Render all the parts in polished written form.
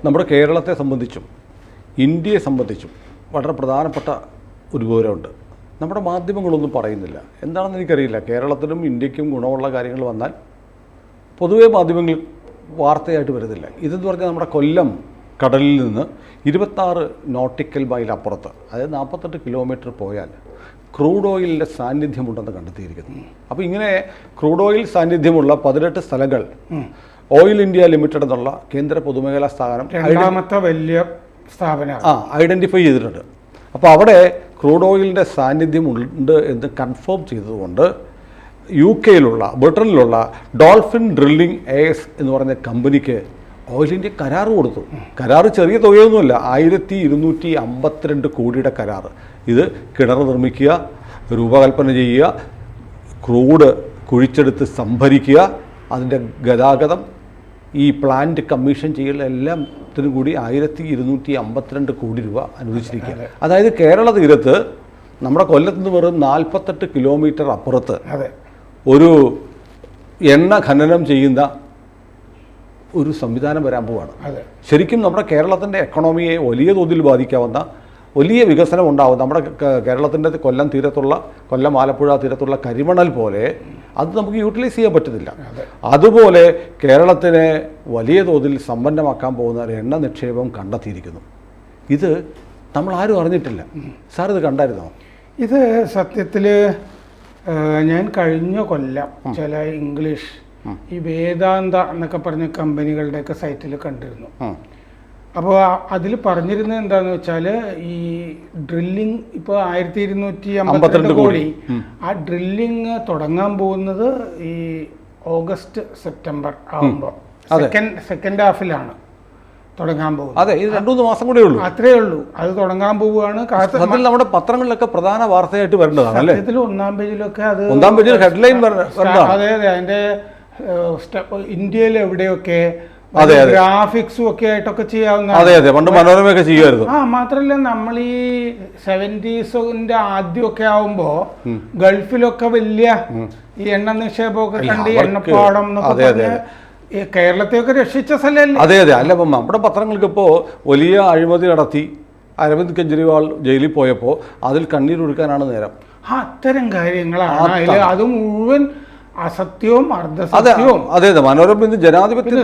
നമ്മുടെ കേരളത്തെ സംബന്ധിച്ചും ഇന്ത്യയെ സംബന്ധിച്ചും വളരെ പ്രധാനപ്പെട്ട ഒരു വിവരമുണ്ട്. നമ്മുടെ മാധ്യമങ്ങളൊന്നും പറയുന്നില്ല. എന്താണെന്ന് എനിക്കറിയില്ല. കേരളത്തിനും ഇന്ത്യക്കും ഗുണമുള്ള കാര്യങ്ങൾ വന്നാൽ പൊതുവേ മാധ്യമങ്ങൾ വാർത്തയായിട്ട് വരുന്നില്ല. ഇതെന്ന് പറഞ്ഞാൽ നമ്മുടെ കൊല്ലം കടലിൽ നിന്ന് 26 നോട്ടിക്കൽ മൈൽ അപ്പുറത്ത്, അതായത് 48 കിലോമീറ്റർ പോയാൽ ക്രൂഡ് ഓയിലിൻ്റെ സാന്നിധ്യമുണ്ടെന്ന് കണ്ടെത്തിയിരിക്കുന്നു. അപ്പോൾ ഇങ്ങനെ ക്രൂഡ് ഓയിൽ സാന്നിധ്യമുള്ള 18 സ്ഥലങ്ങൾ ഓയിൽ ഇന്ത്യ ലിമിറ്റഡ് എന്നുള്ള കേന്ദ്ര പൊതുമേഖലാ സ്ഥാപനം രണ്ടാമത്തെ വലിയ സ്ഥാപനം ഐഡൻറ്റിഫൈ ചെയ്തിട്ടുണ്ട്. അപ്പോൾ അവിടെ ക്രൂഡ് ഓയിലിൻ്റെ സാന്നിധ്യമുണ്ട് എന്ന് കൺഫേം ചെയ്തതുകൊണ്ട് UK-യിലുള്ള ബ്രിട്ടനിലുള്ള ഡോൾഫിൻ ഡ്രില്ലിംഗ് AS എന്ന് പറഞ്ഞ കമ്പനിക്ക് ഓയിൽ ഇന്ത്യ കരാർ കൊടുത്തു. കരാർ ചെറിയ തുകയൊന്നുമില്ല, 1252 കോടിയുടെ കരാർ. ഇത് കിണർ നിർമ്മിക്കുക, രൂപകൽപ്പന ചെയ്യുക, ക്രൂഡ് കുഴിച്ചെടുത്ത് സംഭരിക്കുക, അതിൻ്റെ ഗതാഗതം, ഈ പ്ലാന്റ് കമ്മീഷൻ ചെയ്യൽ എല്ലാത്തിനും കൂടി 1252 കോടി രൂപ അനുവദിച്ചിരിക്കുക. അതായത് കേരള തീരത്ത് നമ്മുടെ കൊല്ലത്ത് നിന്ന് വെറും 48 കിലോമീറ്റർ അപ്പുറത്ത് ഒരു എണ്ണ ഖനനം ചെയ്യുന്ന ഒരു സംവിധാനം വരാൻ പോവാണ്. ശരിക്കും നമ്മുടെ കേരളത്തിൻ്റെ എക്കണോമിയെ വലിയ തോതിൽ ബാധിക്കാവുന്ന വലിയ വികസനം ഉണ്ടാവും. നമ്മുടെ കേരളത്തിൻ്റെ കൊല്ലം തീരത്തുള്ള, കൊല്ലം ആലപ്പുഴ തീരത്തുള്ള കരിമണൽ പോലെ അത് നമുക്ക് യൂട്ടിലൈസ് ചെയ്യാൻ പറ്റുന്നില്ല. അതുപോലെ കേരളത്തിനെ വലിയ തോതിൽ സമ്പന്നമാക്കാൻ പോകുന്ന ഒരു എണ്ണ നിക്ഷേപം കണ്ടെത്തിയിരിക്കുന്നു. ഇത് നമ്മൾ ആരും അറിഞ്ഞിട്ടില്ല. സാർ ഇത് കണ്ടായിരുന്നോ? ഇത് സത്യത്തിൽ ഞാൻ കഴിഞ്ഞ കൊല്ലം ചില ഇംഗ്ലീഷ് ഈ വേദാന്ത എന്നൊക്കെ പറഞ്ഞ കമ്പനികളുടെയൊക്കെ സൈറ്റിൽ കണ്ടിരുന്നു. അപ്പോൾ അതിൽ പറഞ്ഞിരുന്നത് എന്താണെന്ന് വെച്ചാൽ ഈ ഡ്രില്ലിങ് ഇപ്പോൾ 1252 കോടി, ആ ഡ്രില്ലിങ് തുടങ്ങാൻ പോകുന്നത് ഈ ഓഗസ്റ്റ് സെപ്റ്റംബർ ആകുമ്പോൾ സെക്കൻഡ് ഹാഫിലാണ് തുടങ്ങാൻ പോകുന്നത്. അതെ, ഇത് 2-3 മാസം കൂടെ ഉള്ളൂ. അത്രേ ഉള്ളൂ. അത് തുടങ്ങാൻ പോവുകയാണ്. നമ്മുടെ പത്രങ്ങളിലൊക്കെ പ്രധാന വാർത്തയായിട്ട് വരേണ്ടതാണ് അല്ലേ? ഒന്നാം പേജിലൊക്കെ അത് ഹെഡ്ലൈൻ. അതെ അതെ, അതിന്റെ ഇന്ത്യയിൽ എവിടെയൊക്കെ ഗ്രാഫിക്സും ഒക്കെ ആയിട്ടൊക്കെ ചെയ്യാവുന്ന. അതെ അതെ, പണ്ട് മനോരമയൊക്കെ ചെയ്യുമായിരുന്നു. മാത്രല്ല നമ്മൾ ഈ 70s ആദ്യമൊക്കെ ആവുമ്പോ ഗൾഫിലൊക്കെ വലിയ ഈ എണ്ണ നിക്ഷേപമൊക്കെ കണ്ട് എണ്ണപ്പാടം എന്നൊക്കെ പറഞ്ഞ് കേരളത്തെയൊക്കെ രക്ഷിച്ച സ്ഥലമല്ലേ? അതെ അതെ. അല്ല, അപ്പം നമ്മുടെ പത്രങ്ങൾക്ക് ഇപ്പോൾ വലിയ അഴിമതി നടത്തി അരവിന്ദ് കെജ്രിവാൾ ജയിലിൽ പോയപ്പോൾ അതിൽ കണ്ണീരൊഴുക്കാനാണ് നേരം. അത്തരം കാര്യങ്ങളാണ് അതിൽ. അത് മുഴുവൻ അസത്യവും അർദ്ധസത്യവും. അതെ അതെ, മനോരമ ജനാധിപത്യം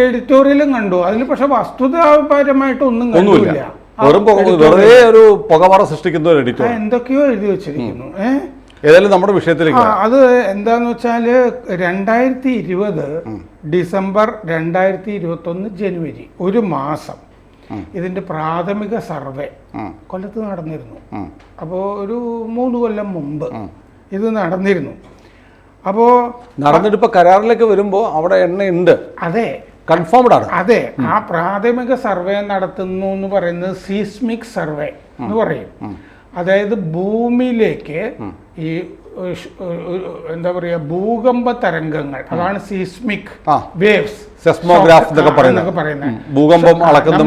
എഡിറ്റോറിയലും കണ്ടു. അതിൽ പക്ഷെ വസ്തുതാപരമായിട്ടൊന്നും കണ്ടില്ല. വെറുതെ ഒരു പുകമറ സൃഷ്ടിക്കുന്ന ഒരു എഡിറ്റോറിയൽ എന്തൊക്കെയോ എഴുതി വെച്ചിരിക്കുന്നു. ഏതായാലും നമ്മുടെ വിഷയത്തിലേക്ക് അത് എന്താന്ന് വെച്ചാല് 2020 ഡിസംബർ 2021 ജനുവരി ഒരു മാസം ഇതിന്റെ പ്രാഥമിക സർവേ കൊല്ലത്ത് നടന്നിരുന്നു. അപ്പോൾ ഒരു 3 കൊല്ലം മുമ്പ് ഇത് നടന്നിരുന്നു. അപ്പോൾ നടന്നിട്ട് ഇപ്പൊ കരാറിലേക്ക് വരുമ്പോ അവിടെ എണ്ണയുണ്ട്. അതെ, കൺഫേംഡ് ആണ്. അതെ, ആ പ്രാഥമിക സർവേ നടത്തുന്നു എന്ന് പറയുന്നത് സീസ്മിക് സർവേ എന്ന് പറയും. അതായത് ഭൂമിയിലേക്ക് ഈ എന്താ പറയുക ഭൂകമ്പ തരംഗങ്ങൾ, അതാണ് സീസ്മിക് വേവ്സ്, സെസ്മോഗ്രാഫ് പറയുന്നത്. ഭൂകമ്പം അളക്കുന്ന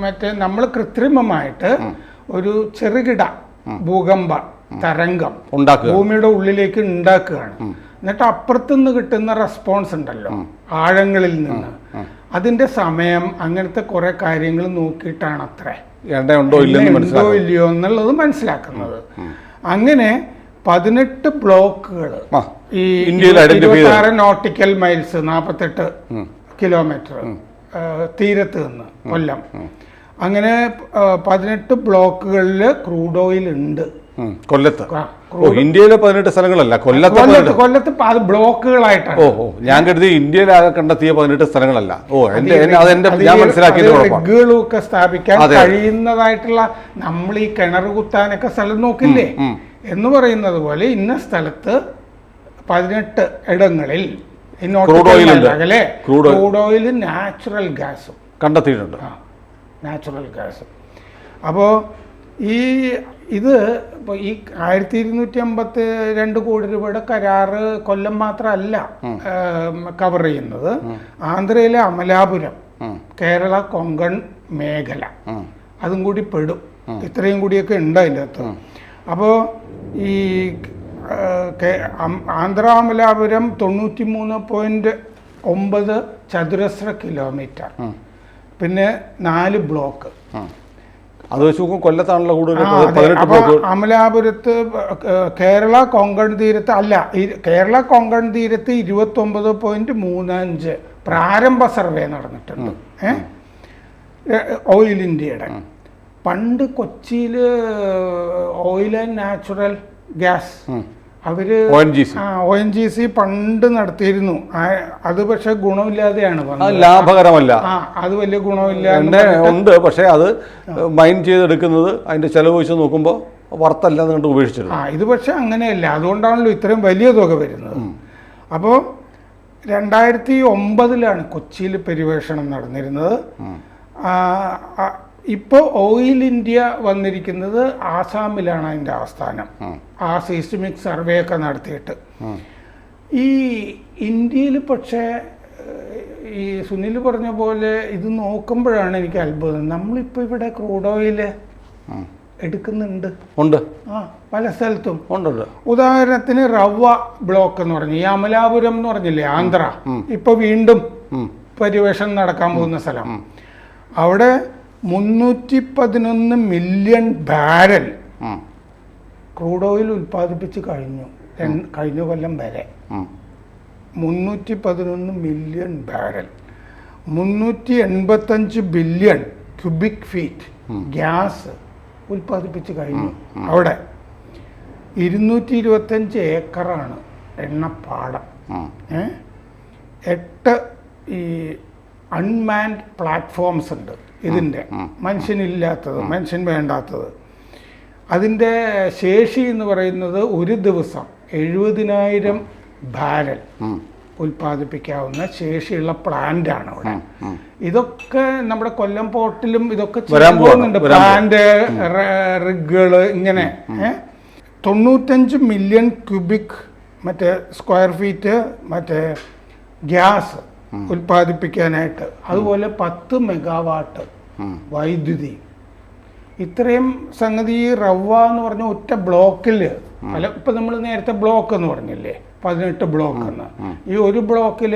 മറ്റേ നമ്മൾ കൃത്രിമമായിട്ട് ഒരു ചെറുകിട ഭൂകമ്പ തരംഗം ഭൂമിയുടെ ഉള്ളിലേക്ക് ഉണ്ടാക്കുകയാണ്. എന്നിട്ട് അപ്പുറത്തുനിന്ന് കിട്ടുന്ന റെസ്പോൺസ് ഉണ്ടല്ലോ ആഴങ്ങളിൽ നിന്ന്, അതിന്റെ സമയം, അങ്ങനത്തെ കുറെ കാര്യങ്ങൾ നോക്കിയിട്ടാണ് അത്രേ ഉണ്ടോ ഇല്ലയോ എന്നുള്ളത് മനസ്സിലാക്കുന്നത്. അങ്ങനെ 18 ബ്ലോക്കുകൾ ഈ 26 നോട്ടിക്കൽ മൈൽസ് 48 കിലോമീറ്റർ തീരത്ത് നിന്ന് കൊല്ലം, അങ്ങനെ 18 ബ്ലോക്കുകളിൽ ക്രൂഡ് ഓയിൽ ഉണ്ട് കൊല്ലത്ത്. ഇന്ത്യയിലെ 18 സ്ഥലങ്ങളല്ല, കൊല്ലത്ത് അത് ബ്ലോക്കുകളായിട്ടാണ്. ഞാൻ കരുതി ഇന്ത്യയിലാകെ കണ്ടെത്തിയ 18 സ്ഥലങ്ങളല്ല. റിഗുകളൊക്കെ സ്ഥാപിക്കാൻ കഴിയുന്നതായിട്ടുള്ള, നമ്മൾ ഈ കിണർ കുത്താനൊക്കെ സ്ഥലം നോക്കില്ലേ എന്ന് പറയുന്നത് പോലെ ഇന്ന സ്ഥലത്ത് 18 ഇടങ്ങളിൽ ക്രൂഡ് ഓയിൽ നാച്ചുറൽ ഗ്യാസും കണ്ടെത്തിയിട്ടുണ്ട്. നാച്ചുറൽ ഗ്യാസും. അപ്പോൾ ഇത് ഇപ്പോൾ ഈ 1252 കോടി രൂപയുടെ കരാറ് കൊല്ലം മാത്രമല്ല കവർ ചെയ്യുന്നത്. ആന്ധ്രയിലെ അമലാപുരം, കേരള കൊങ്കൺ മേഖല അതും കൂടി പെടും. ഇത്രയും കൂടിയൊക്കെ ഉണ്ട് അതിൻ്റെ അകത്ത്. അപ്പോൾ ഈ ആന്ധ്ര അമലാപുരം 93 9 ചതുരശ്ര കിലോമീറ്റർ, പിന്നെ 4 ബ്ലോക്ക്. അത് വെച്ച് നോക്കും കൊല്ലത്താണല്ലോ കൂടുതൽ 18 ബ്ലോക്ക്. അമലാപുരത്ത് കേരള കൊങ്കൺ തീരത്ത് കേരള കൊങ്കൺ തീരത്ത് 29.35 പ്രാരംഭ സർവേ നടന്നിട്ടുണ്ട്. ഓയിൽ ഇന്ത്യയുടെ പണ്ട് കൊച്ചിയിൽ ഓയിൽ ആൻഡ് നാച്ചുറൽ ഗ്യാസ് അവര് ONGC പണ്ട് നടത്തിയിരുന്നു. അത് പക്ഷെ ഗുണമില്ലാതെയാണ് ലാഭകരമല്ല. അത് വലിയ ഗുണമില്ല ഉണ്ട്. പക്ഷെ അത് മൈൻ ചെയ്തെടുക്കുന്നത് അതിന്റെ ചെലവ് വെച്ച് നോക്കുമ്പോൾ വറുത്തല്ല കണ്ട് ഉപേക്ഷിച്ചിരുന്നു. ഇത് പക്ഷെ അങ്ങനെയല്ല. അതുകൊണ്ടാണല്ലോ ഇത്രയും വലിയ തുക വരുന്നത്. അപ്പോൾ 2009 കൊച്ചിയിൽ പര്യവേഷണം നടന്നിരുന്നത്. ഇപ്പോൾ ഓയിൽ ഇന്ത്യ വന്നിരിക്കുന്നത് ആസാമിലാണ് അതിൻ്റെ ആസ്ഥാനം. ആ സീസ്മിക് സർവേ ഒക്കെ നടത്തിയിട്ട് ഈ ഇന്ത്യയിൽ പക്ഷേ ഈ സുനിൽ പറഞ്ഞ പോലെ ഇത് നോക്കുമ്പോഴാണ് എനിക്ക് അത്ഭുതം. നമ്മളിപ്പോൾ ഇവിടെ ക്രൂഡ് ഓയിൽ എടുക്കുന്നുണ്ട്, പല സ്ഥലത്തും. ഉദാഹരണത്തിന് റവ്വ ബ്ലോക്ക് എന്ന് പറഞ്ഞു, ഈ അമലാപുരം എന്ന് പറഞ്ഞില്ലേ ആന്ധ്ര, ഇപ്പൊ വീണ്ടും പര്യവേഷണം നടക്കാൻ പോകുന്ന സ്ഥലം. അവിടെ 311 മില്യൺ ബാരൽ ക്രൂഡ് ഓയിൽ ഉൽപ്പാദിപ്പിച്ച് കഴിഞ്ഞ കൊല്ലം വരെ. 311 million barrel, 385 billion cubic feet gas ഉൽപ്പാദിപ്പിച്ച് കഴിഞ്ഞു. അവിടെ 225 ഏക്കറാണ് എണ്ണപ്പാടം. 8 ഈ അൺമാൻഡ് പ്ലാറ്റ്ഫോംസ് ഉണ്ട് ഇതിൻ്റെ, മനുഷ്യനില്ലാത്തത്, മനുഷ്യൻ വേണ്ടാത്തത്. അതിൻ്റെ ശേഷി എന്ന് പറയുന്നത് ഒരു ദിവസം 70,000 ബാരൽ ഉൽപ്പാദിപ്പിക്കാവുന്ന ശേഷിയുള്ള പ്ലാന്റ് ആണ് അവിടെ. ഇതൊക്കെ നമ്മുടെ കൊല്ലം പോർട്ടിലും ഇതൊക്കെ ചെയ്യുന്നുണ്ട്. പ്ലാന്റ്, റിഗുകള്, ഇങ്ങനെ 95 മില്യൺ ക്യൂബിക് മറ്റേ സ്ക്വയർ ഫീറ്റ് മറ്റേ ഗ്യാസ് ഉൽപ്പാദിപ്പിക്കാനായിട്ട്. അതുപോലെ 10 മെഗാവാട്ട് വൈദ്യുതി. ഇത്രയും സംഗതി റവ്വ എന്ന് പറഞ്ഞ ഒറ്റ ബ്ലോക്കിൽ ഇപ്പൊ നമ്മൾ നേരത്തെ ബ്ലോക്ക് എന്ന് പറഞ്ഞില്ലേ, 18 ബ്ലോക്ക് എന്ന്. ഈ ഒരു ബ്ലോക്കിൽ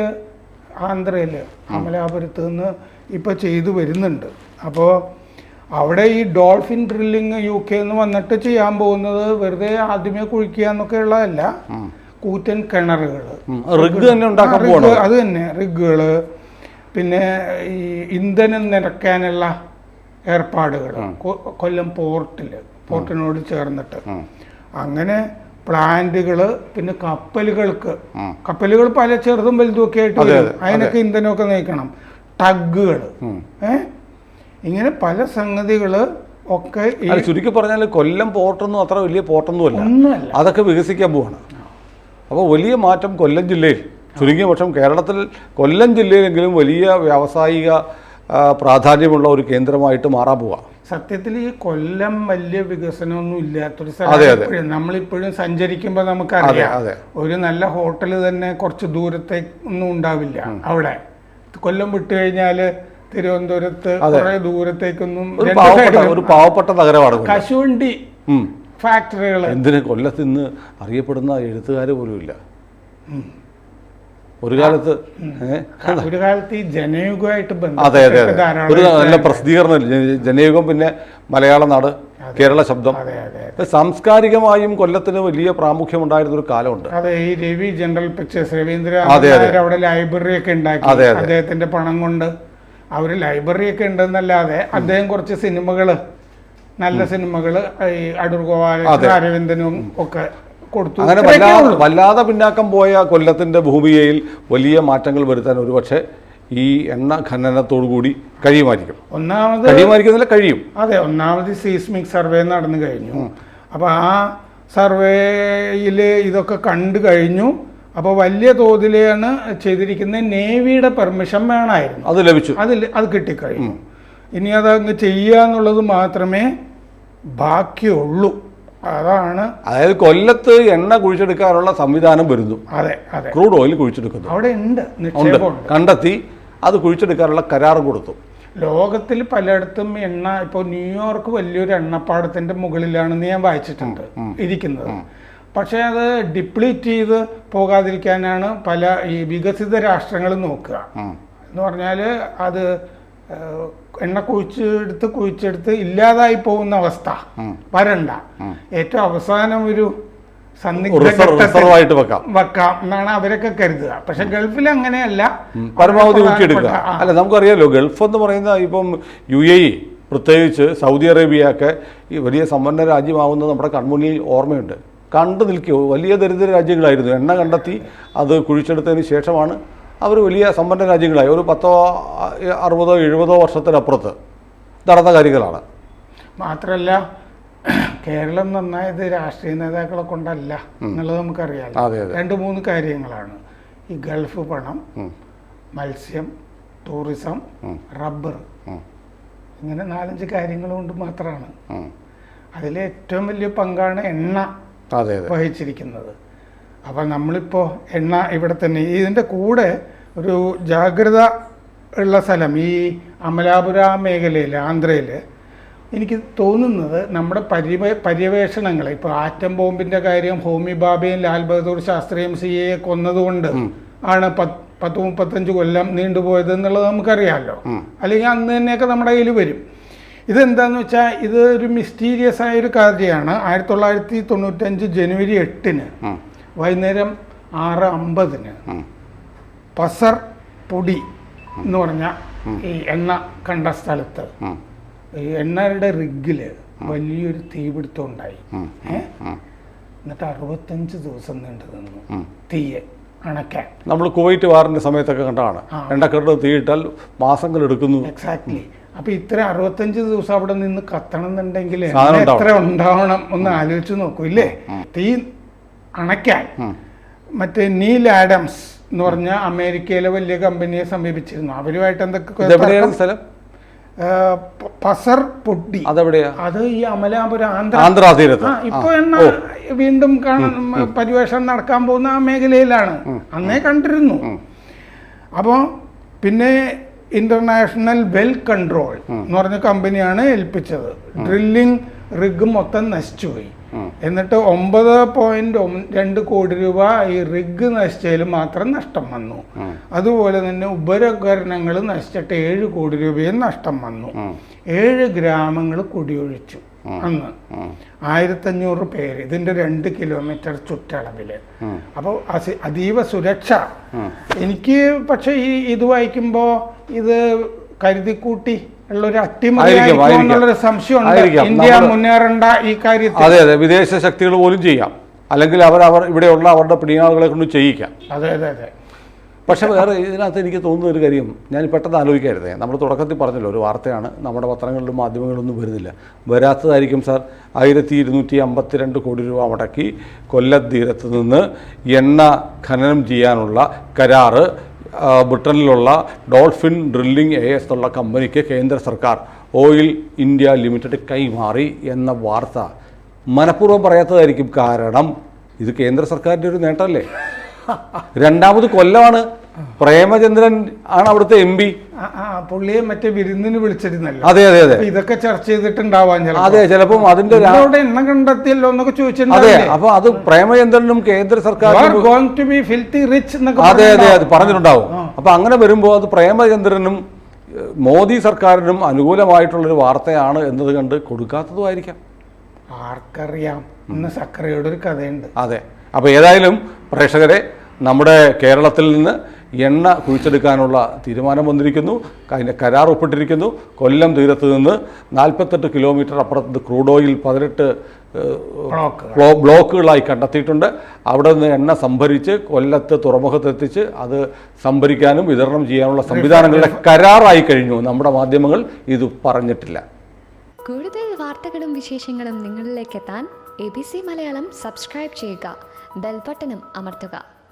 ആന്ധ്രയില് അമലാപുരത്ത് നിന്ന് ഇപ്പൊ ചെയ്തു വരുന്നുണ്ട്. അപ്പോൾ അവിടെ ഈ ഡോൾഫിൻ ഡ്രില്ലിങ് UK എന്ന് വന്നിട്ട് ചെയ്യാൻ പോകുന്നത് വെറുതെ ആദ്യമേ കുഴിക്കുക എന്നൊക്കെ ഉള്ളതല്ല, കൂറ്റൻ കിണറുകൾ, അത് തന്നെ റിഗുകള്, പിന്നെ ഈ ഇന്ധനം നിറയ്ക്കാനുള്ള ഏർപ്പാടുകൾ കൊല്ലം പോർട്ടിനോട് ചേർന്നിട്ട്, അങ്ങനെ പ്ലാന്റുകൾ, പിന്നെ കപ്പലുകൾ പല ചെറുതും വലുതും ഒക്കെ ആയിട്ട് വരും. അതിനൊക്കെ ഇന്ധനമൊക്കെ നയിക്കണം. ടഗുകൾ, ഇങ്ങനെ പല സംഗതികള് ഒക്കെ. ചുരുക്കി പറഞ്ഞാൽ കൊല്ലം പോർട്ടൊന്നും അത്ര വലിയ പോർട്ടൊന്നും അല്ല, അതൊക്കെ വികസിക്കാൻ പോവാണ്. അപ്പോൾ വലിയ മാറ്റം കൊല്ലം ജില്ലയിൽ, ചുരുങ്ങിയ പക്ഷം കേരളത്തിൽ കൊല്ലം ജില്ലയിലെങ്കിലും വലിയ വ്യാവസായിക പ്രാധാന്യമുള്ള ഒരു കേന്ദ്രമായിട്ട് മാറാൻ പോവാം. സത്യത്തിൽ ഈ കൊല്ലം വലിയ വികസനമൊന്നും ഇല്ലാത്തൊരു സ്ഥലം. നമ്മളിപ്പോഴും സഞ്ചരിക്കുമ്പോൾ നമുക്കറിയാം, ഒരു നല്ല ഹോട്ടൽ തന്നെ കുറച്ച് ദൂരത്തേക്കൊന്നും ഉണ്ടാവില്ല. അവിടെ കൊല്ലം വിട്ടു കഴിഞ്ഞാല് തിരുവനന്തപുരത്ത് കുറെ ദൂരത്തേക്കൊന്നും, ഒരു പാവപ്പെട്ട നഗരമാണ് കശുവണ്ടി ഫാക്ടറികൾ. എന്തിന് കൊല്ലത്ത് ഇന്ന് അറിയപ്പെടുന്ന എഴുത്തുകാർ പോലും ഇല്ല. ഒരു കാലത്ത് ഈ ജനയുഗമായിട്ട് അതെ ഒരു നല്ല പ്രസിദ്ധീകരണം ജനയുഗം, പിന്നെ മലയാള നാട്, കേരള ശബ്ദം. സാംസ്കാരികമായും കൊല്ലത്തിന് വലിയ പ്രാമുഖ്യം ഉണ്ടായിരുന്ന ഒരു കാലമുണ്ട്. അതെ, ഈ രവി ജനറൽ പിക്ചേഴ്സ്, രവീന്ദ്ര അവിടെ ലൈബ്രറി ഒക്കെ ഉണ്ടാക്കി. അദ്ദേഹത്തിന്റെ പണം കൊണ്ട് അവര് ലൈബ്രറി ഒക്കെ ഉണ്ടെന്നല്ലാതെ അദ്ദേഹം കുറച്ച് സിനിമകള്, നല്ല സിനിമകള്, ഈ അടൂർ ഗോപാലനും അരവിന്ദനും ഒക്കെ കൊടുത്തു. അങ്ങനെ വല്ലാതെ പിന്നാക്കം പോയ കൊല്ലത്തിന്റെ ഭൂമികയിൽ വലിയ മാറ്റങ്ങൾ വരുത്താൻ ഒരുപക്ഷെ ഈ എണ്ണ ഖനനത്തോടുകൂടി കഴിയുമായിരിക്കും. കഴിയും. അതെ, ഒന്നാമത് സീസ്മിക് സർവേ നടന്നു കഴിഞ്ഞു. അപ്പൊ ആ സർവേയിൽ ഇതൊക്കെ കണ്ടു കഴിഞ്ഞു. അപ്പോൾ വലിയ തോതിലാണ് ചെയ്തിരിക്കുന്നത്. നേവിയുടെ പെർമിഷൻ വേണമായിരുന്നു, അത് ലഭിച്ചു. അത് കിട്ടിക്കഴിഞ്ഞു. ഇനി അതങ്ങ് ചെയ്യുക എന്നുള്ളത് മാത്രമേ ബാക്കിയുള്ളൂ. അതാണ്, അതായത് കൊല്ലത്ത് എണ്ണ കുഴിച്ചെടുക്കാനുള്ള സംവിധാനം വരുന്നു. അതെ അതെ, ക്രൂഡ് ഓയിൽ കുഴിച്ചെടുക്കുന്നു, അവിടെ ഉണ്ട്, നിക്ഷേപമുണ്ട്, കണ്ടെത്തി. അത് കുഴിച്ചെടുക്കാനുള്ള കരാറും കൊടുത്തു. ലോകത്തിൽ പലയിടത്തും എണ്ണ, ഇപ്പോൾ ന്യൂയോർക്ക് വലിയൊരു എണ്ണപ്പാടത്തിന്റെ മുകളിലാണെന്ന് ഞാൻ വായിച്ചിട്ടുണ്ട് ഇരിക്കുന്നത്. പക്ഷേ അത് ഡിപ്ലീറ്റ് ചെയ്ത് പോകാതിരിക്കാനാണ് പല ഈ വികസിത രാഷ്ട്രങ്ങൾ നോക്കുക. എന്ന് പറഞ്ഞാൽ അത് എണ്ണ കുഴിച്ചെടുത്ത് ഇല്ലാതായി പോകുന്ന അവസ്ഥ വരണ്ട. ഏറ്റവും അവസാനം ഒരു സന്നിഗ്ധമായിട്ട് വെക്കാം എന്നാണ് അവരൊക്കെ കരുതുക. പക്ഷെ ഗൾഫിൽ അങ്ങനെയല്ല, പരമാവധി ഊറ്റിയെടുക്കുക. അല്ല, നമുക്കറിയാലോ ഗൾഫ് എന്ന് പറയുന്ന ഇപ്പം UAE പ്രത്യേകിച്ച് സൗദി അറേബ്യയൊക്കെ ഈ വലിയ സമ്പന്ന രാജ്യമാവുന്നത് നമ്മുടെ കൺമുന്നിൽ ഓർമ്മയുണ്ട്. കണ്ടു നിൽക്കുകയോ വലിയ ദരിദ്ര രാജ്യങ്ങളായിരുന്നു. എണ്ണ കണ്ടെത്തി അത് കുഴിച്ചെടുത്തതിന് ശേഷമാണ് അവർ വലിയ സമ്പന്ന രാജ്യങ്ങളായി. ഒരു 10, 60, 70 വർഷത്തിനപ്പുറത്ത് നടന്ന കാര്യങ്ങളാണ്. മാത്രമല്ല കേരളം നന്നായത് രാഷ്ട്രീയ നേതാക്കളെ കൊണ്ടല്ല എന്നുള്ളത് നമുക്കറിയാം. 2-3 കാര്യങ്ങളാണ്. ഈ ഗൾഫ് പണം, മത്സ്യം, ടൂറിസം, റബ്ബർ, ഇങ്ങനെ 4-5 കാര്യങ്ങൾ കൊണ്ട് മാത്രമാണ്. അതിലെ ഏറ്റവും വലിയ പങ്കാണ് എണ്ണ വഹിച്ചിരിക്കുന്നത്. അപ്പം നമ്മളിപ്പോൾ എണ്ണ ഇവിടെ തന്നെ ഇതിൻ്റെ കൂടെ ഒരു ജാഗ്രത ഉള്ള സ്ഥലം ഈ അമലാപുര മേഖലയിൽ, ആന്ധ്രയിൽ എനിക്ക് തോന്നുന്നത് നമ്മുടെ പര്യവേഷണങ്ങൾ, ഇപ്പോൾ ആറ്റം ബോംബിൻ്റെ കാര്യം ഹോമി ഭാഭയും ലാൽ ബഹദൂർ ശാസ്ത്രിയും CA കൊന്നതുകൊണ്ട് ആണ് 10-35 കൊല്ലം നീണ്ടുപോയത് എന്നുള്ളത് നമുക്കറിയാമല്ലോ. അല്ലെങ്കിൽ അന്ന് തന്നെയൊക്കെ നമ്മുടെ കയ്യിൽ വരും. ഇതെന്താന്ന് വെച്ചാൽ ഇത് ഒരു മിസ്റ്റീരിയസ് ആയൊരു കാര്യമാണ്. 1995 ജനുവരി 8-ന് വൈകുന്നേരം 6:50-ന് പസർ പൊടി എന്ന് പറഞ്ഞ ഈ എണ്ണ കണ്ട സ്ഥലത്ത് ഈ എണ്ണയുടെ റിഗില് വലിയൊരു തീപിടുത്തം ഉണ്ടായി. എന്നിട്ട് 65 ദിവസം നീണ്ടു നിന്നു തീയെ അണക്കാൻ. നമ്മൾ കുവൈറ്റ് വാറിന്റെ സമയത്തൊക്കെ കണ്ടാണ് എണ്ണക്കെട്ട് തീയിട്ടാൽ മാസങ്ങൾ എടുക്കുന്നു. എക്സാക്ട്ലി. അപ്പൊ ഇത്ര 65 ദിവസം അവിടെ നിന്ന് കത്തണം എന്നുണ്ടെങ്കിൽ എത്ര ഉണ്ടാവണം ഒന്ന് ആലോചിച്ച് നോക്കൂ ഇല്ലേ. തീ അണയ്ക്കാൻ മറ്റേ നീൽ ആഡംസ് എന്ന് പറഞ്ഞ അമേരിക്കയിലെ വലിയ കമ്പനിയെ സമീപിച്ചിരുന്നു. അവരുമായിട്ട് എന്തൊക്കെ സ്ഥലം പസർ പൊടി, അത് ഈ അമലാപുരം ആന്ധ്രാതീരത്ത്. ഇപ്പൊ എണ്ണ വീണ്ടും പര്യവേഷണം നടക്കാൻ പോകുന്ന ആ മേഖലയിലാണ്. അന്നേ കണ്ടിരുന്നു. അപ്പോൾ പിന്നെ ഇന്റർനാഷണൽ വെൽ കൺട്രോൾ എന്ന് പറഞ്ഞ കമ്പനിയാണ് ഏൽപ്പിച്ചത്. ഡ്രില്ലിംഗ് റിഗ് മൊത്തം നശിച്ചുപോയി. എന്നിട്ട് 9.2 കോടി രൂപ ഈ റിഗ് നശിച്ചതിൽ മാത്രം നഷ്ടം വന്നു. അതുപോലെ തന്നെ ഉപകരണങ്ങൾ നശിച്ചിട്ട് 7 കോടി രൂപയും നഷ്ടം വന്നു. 7 ഗ്രാമങ്ങൾ കുടിയൊഴിച്ചു അന്ന്. 1500 പേര് ഇതിന്റെ 2 കിലോമീറ്റർ ചുറ്റളവില്. അപ്പോൾ അതീവ സുരക്ഷ. എനിക്ക് പക്ഷെ ഇത് വായിക്കുമ്പോ ഇത് കരുതിക്കൂട്ടി ഉള്ളൊരു അട്ടിമറിയായിട്ടുള്ളൊരു സംശയമുണ്ട്. ഇന്ത്യ മുന്നേറേണ്ട ഈ കാര്യത്തിൽ. അതെ, വിദേശ ശക്തികൾ പോലും ചെയ്യാം, അല്ലെങ്കിൽ അവർ ഇവിടെയുള്ള അവരുടെ പിടിയാളുകളെ കൊണ്ട് ചെയ്യിക്കാം. അതെ. പക്ഷെ വേറെ ഇതിനകത്ത് എനിക്ക് തോന്നുന്ന ഒരു കാര്യം ഞാൻ പെട്ടെന്ന് ആലോചിക്കായിരുന്നേ. നമ്മൾ തുടക്കത്തിൽ പറഞ്ഞല്ലോ ഒരു വാർത്തയാണ്, നമ്മുടെ പത്രങ്ങളിലും മാധ്യമങ്ങളിലൊന്നും വരുന്നില്ല. വരാത്തതായിരിക്കും സാർ. 1252 കോടി രൂപ മുടക്കി കൊല്ലം തീരത്ത് നിന്ന് എണ്ണ ഖനനം ചെയ്യാനുള്ള കരാറ് ബ്രിട്ടനിലുള്ള ഡോൾഫിൻ ഡ്രില്ലിംഗ് AS എന്നുള്ള കമ്പനിക്ക് കേന്ദ്ര സർക്കാർ ഓയിൽ ഇന്ത്യ ലിമിറ്റഡ് കൈമാറി എന്ന വാർത്ത മനഃപൂർവ്വം പറയാത്തതായിരിക്കും. കാരണം ഇത് കേന്ദ്ര സർക്കാരിൻ്റെ ഒരു നേട്ടമല്ലേ. രണ്ടാമത് കൊല്ലമാണ്. പ്രേമചന്ദ്രൻ ആണ് അവിടുത്തെ MP. പുള്ളിയെ മറ്റേ വിരുന്നിന് വിളിച്ചിരുന്നല്ലോ. അതെ. ഇതൊക്കെ ചർച്ച ചെയ്തിട്ടുണ്ടാവാൻ. അതെ, ചിലപ്പം അതിന്റെ എണ്ണം കണ്ടെത്തിയല്ലോ എന്നൊക്കെ ചോദിച്ചിട്ടുണ്ട്. അതെ, അപ്പൊ അത് പ്രേമചന്ദ്രനും കേന്ദ്ര സർക്കാരും അതെ അത് പറഞ്ഞിട്ടുണ്ടാവും. അപ്പൊ അങ്ങനെ വരുമ്പോൾ അത് പ്രേമചന്ദ്രനും മോദി സർക്കാരിനും അനുകൂലമായിട്ടുള്ളൊരു വാർത്തയാണ് എന്നത് കണ്ട് കൊടുക്കാത്തതുമായിരിക്കാം. ആർക്കറിയാം. ഇന്ന് സക്കറിയുടെ ഒരു കഥയുണ്ട്. അതെ. അപ്പോൾ ഏതായാലും പ്രേക്ഷകരെ, നമ്മുടെ കേരളത്തിൽ നിന്ന് എണ്ണ കുഴിച്ചെടുക്കാനുള്ള തീരുമാനം വന്നിരിക്കുന്നു. അതിൻ്റെ കരാർ ഒപ്പിട്ടിരിക്കുന്നു. കൊല്ലം തീരത്ത് നിന്ന് 48 കിലോമീറ്റർ അപ്പുറത്ത് ക്രൂഡ് ഓയിൽ 18 ബ്ലോക്കുകളായി കണ്ടെത്തിയിട്ടുണ്ട്. അവിടെ നിന്ന് എണ്ണ സംഭരിച്ച് കൊല്ലത്ത് തുറമുഖത്തെത്തിച്ച് അത് സംഭരിക്കാനും വിതരണം ചെയ്യാനുള്ള സംവിധാനങ്ങളുടെ കരാറായി കഴിഞ്ഞു. നമ്മുടെ മാധ്യമങ്ങൾ ഇത് പറഞ്ഞിട്ടില്ല. കൂടുതൽ വാർത്തകളും വിശേഷങ്ങളും നിങ്ങളിലേക്ക് എത്താൻ ABC മലയാളം സബ്സ്ക്രൈബ് ചെയ്യുക, ബെൽ ബട്ടണും അമർത്തുക.